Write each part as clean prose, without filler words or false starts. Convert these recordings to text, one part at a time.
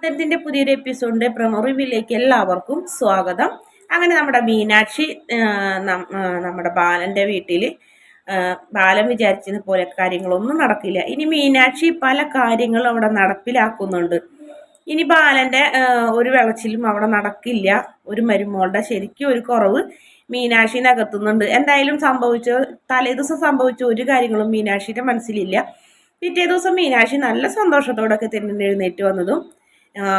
ഇതിന്റെ പുതിയൊരു എപ്പിസോഡിന്റെ പ്രൊമോ റിവ്യൂയിലേക്ക് എല്ലാവർക്കും സ്വാഗതം. അങ്ങനെ നമ്മുടെ മീനാക്ഷി നമ്മുടെ ബാലന്റെ വീട്ടിൽ ബാലൻ വിചാരിച്ചത് പോലെ കാര്യങ്ങളൊന്നും നടക്കില്ല. ഇനി മീനാക്ഷി പല കാര്യങ്ങളും അവിടെ നടപ്പിലാക്കുന്നുണ്ട്. ഇനി ബാലന്റെ ഒരു വിളച്ചിലും അവിടെ നടക്കില്ല. ഒരു മരുമോളുടെ ശരിക്കും ഒരു കുറവ് മീനാക്ഷി നകത്തുന്നുണ്ട്. എന്തായാലും തലേദിവസം സംഭവിച്ച ഒരു കാര്യങ്ങളും മീനാക്ഷിയുടെ മനസ്സിലില്ല. പിറ്റേ ദിവസം മീനാക്ഷി നല്ല സന്തോഷത്തോടൊക്കെ തന്നെ എഴുന്നേറ്റ് വന്നതും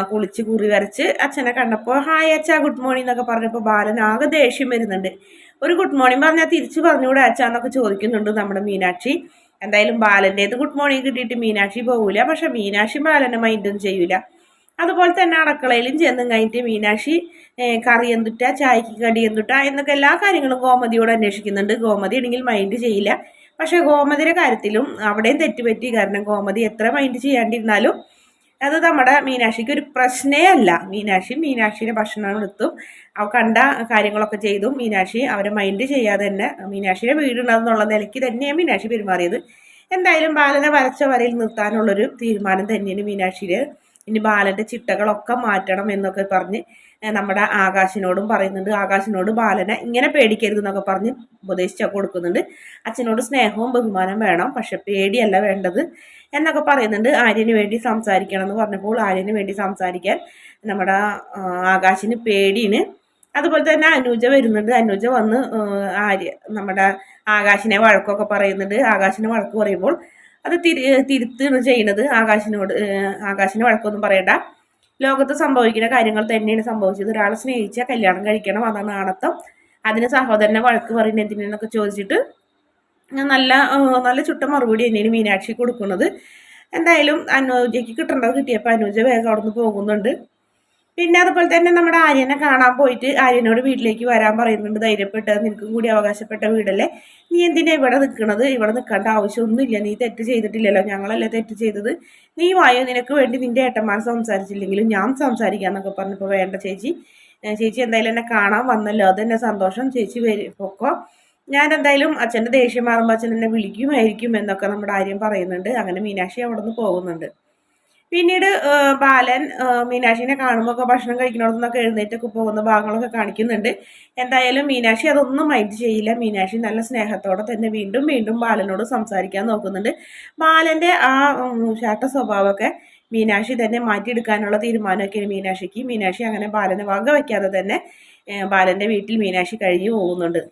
കുളിച്ച് കുറി വരച്ച് അച്ഛനെ കണ്ടപ്പോൾ ഹായ് അച്ഛാ ഗുഡ് മോർണിംഗ് എന്നൊക്കെ പറഞ്ഞപ്പോൾ ബാലൻ ആകെ ദേഷ്യം വരുന്നുണ്ട്. ഒരു ഗുഡ് മോർണിംഗ് പറഞ്ഞാൽ തിരിച്ചു പറഞ്ഞുകൂടെ അച്ഛാ എന്നൊക്കെ ചോദിക്കുന്നുണ്ട് നമ്മുടെ മീനാക്ഷി. എന്തായാലും ബാലൻ്റേത് ഗുഡ് മോർണിംഗ് കിട്ടിയിട്ട് മീനാക്ഷി പോകൂല. പക്ഷെ മീനാക്ഷി ബാലനെ മൈൻഡൊന്നും ചെയ്യൂല. അതുപോലെ തന്നെ അടുക്കളയിലും ചെന്നും കഴിഞ്ഞിട്ട് മീനാക്ഷി കറി എന്തുട്ടാ ചായക്ക് കടി എന്തുട്ടാ എന്നൊക്കെ എല്ലാ കാര്യങ്ങളും ഗോമതിയോട് അന്വേഷിക്കുന്നുണ്ട്. ഗോമതി ആണെങ്കിൽ മൈൻഡ് ചെയ്യില്ല. പക്ഷെ ഗോമതിയുടെ കാര്യത്തിലും അവിടെയും തെറ്റുപറ്റി. കാരണം ഗോമതി എത്ര മൈൻഡ് ചെയ്യാണ്ടിരുന്നാലും അത് നമ്മുടെ മീനാക്ഷിക്ക് ഒരു പ്രശ്നേ അല്ല. മീനാക്ഷിയുടെ ഭക്ഷണം എടുത്തും അവ കണ്ട കാര്യങ്ങളൊക്കെ ചെയ്തും മീനാക്ഷി അവരെ മൈൻഡ് ചെയ്യാതെ തന്നെ മീനാക്ഷിയുടെ വീടുണ്ടെന്നുള്ള നിലയ്ക്ക് തന്നെയാണ് മീനാക്ഷി പെരുമാറിയത്. എന്തായാലും ബാലനെ വരച്ച വരയിൽ നിർത്താനുള്ളൊരു തീരുമാനം തന്നെയാണ് മീനാക്ഷിയുടെ. ഇനി ബാലന്റെ ചിട്ടകളൊക്കെ മാറ്റണം എന്നൊക്കെ പറഞ്ഞ് നമ്മുടെ ആകാശിനോടും പറയുന്നുണ്ട്. ആകാശിനോട് ബാലനെ ഇങ്ങനെ പേടിക്കരുത് എന്നൊക്കെ പറഞ്ഞ് ഉപദേശിച്ചൊക്കെ കൊടുക്കുന്നുണ്ട്. അച്ഛനോട് സ്നേഹവും ബഹുമാനം വേണം, പക്ഷെ പേടിയല്ല വേണ്ടത് എന്നൊക്കെ പറയുന്നുണ്ട്. ആര്യന് വേണ്ടി സംസാരിക്കണം എന്ന് പറഞ്ഞപ്പോൾ ആര്യന് വേണ്ടി സംസാരിക്കാൻ നമ്മുടെ ആകാശിന് പേടിയാണ്. അതുപോലെ തന്നെ അനുജ വരുന്നുണ്ട്. അനുജ വന്ന് നമ്മുടെ ആകാശിനെ വഴക്കൊക്കെ പറയുന്നുണ്ട്. ആകാശിനെ വഴക്ക് പറയുമ്പോൾ അത് തിരുത്താണ് ചെയ്യുന്നത്. ആകാശിന് വഴക്കൊന്നും പറയണ്ട. ലോകത്ത് സംഭവിക്കുന്ന കാര്യങ്ങൾ തന്നെയാണ് സംഭവിച്ചത്. ഒരാളെ സ്നേഹിച്ചാൽ കല്യാണം കഴിക്കണം, അതാണ് ആണത്തം. അതിന് സഹോദരനെ വഴക്ക് പറയുന്നത് എന്തിനെന്നൊക്കെ ചോദിച്ചിട്ട് നല്ല നല്ല ചുട്ട മറുപടി തന്നെയാണ് മീനാക്ഷി കൊടുക്കുന്നത്. എന്തായാലും അനുജയ്ക്ക് കിട്ടേണ്ടത് കിട്ടിയപ്പോൾ അനുജ വേഗം അവിടെ നിന്ന് പോകുന്നുണ്ട്. പിന്നെ അതുപോലെ തന്നെ നമ്മുടെ ആര്യനെ കാണാൻ പോയിട്ട് ആര്യനോട് വീട്ടിലേക്ക് വരാൻ പറയുന്നുണ്ട്. ധൈര്യപ്പെട്ടത് നിനക്കും കൂടി അവകാശപ്പെട്ട വീടല്ലേ, നീ എന്തിനാ ഇവിടെ നിൽക്കണത്? ഇവിടെ നിൽക്കേണ്ട ആവശ്യമൊന്നുമില്ല, നീ തെറ്റ് ചെയ്തിട്ടില്ലല്ലോ, ഞങ്ങളല്ലേ തെറ്റ് ചെയ്തത്, നീ വായോ, നിനക്ക് വേണ്ടി നിന്റെ ഏട്ടന്മാർ സംസാരിച്ചില്ലെങ്കിലും ഞാൻ സംസാരിക്കാന്നൊക്കെ പറഞ്ഞപ്പോൾ വേണ്ട ചേച്ചി എന്തായാലും എന്നെ കാണാൻ വന്നല്ലോ, അതെന്നെ സന്തോഷം, ചേച്ചി പൊക്കോ, ഞാൻ എന്തായാലും അച്ഛൻ്റെ ദേഷ്യം മാറുമ്പോൾ അച്ഛൻ എന്നെ വിളിക്കുമായിരിക്കും എന്നൊക്കെ നമ്മുടെ ആര്യം പറയുന്നുണ്ട്. അങ്ങനെ മീനാക്ഷി അവിടെ നിന്ന് പോകുന്നുണ്ട്. പിന്നീട് ബാലൻ മീനാക്ഷിനെ കാണുമ്പോൾ ഒക്കെ ഭക്ഷണം കഴിക്കണമെന്നൊക്കെ എഴുന്നേറ്റൊക്കെ പോകുന്ന ഭാഗങ്ങളൊക്കെ കാണിക്കുന്നുണ്ട്. എന്തായാലും മീനാക്ഷി അതൊന്നും മൈൻഡ് ചെയ്യില്ല. മീനാക്ഷി നല്ല സ്നേഹത്തോടെ തന്നെ വീണ്ടും വീണ്ടും ബാലനോട് സംസാരിക്കാൻ നോക്കുന്നുണ്ട്. ബാലൻ്റെ ആ ചാട്ട സ്വഭാവമൊക്കെ മീനാക്ഷി തന്നെ മാറ്റിയെടുക്കാനുള്ള തീരുമാനമൊക്കെയാണ് മീനാക്ഷിക്ക്. മീനാക്ഷി അങ്ങനെ ബാലനെ വക വയ്ക്കാതെ തന്നെ ബാലൻ്റെ വീട്ടിൽ മീനാക്ഷി കഴിഞ്ഞു പോകുന്നുണ്ട്.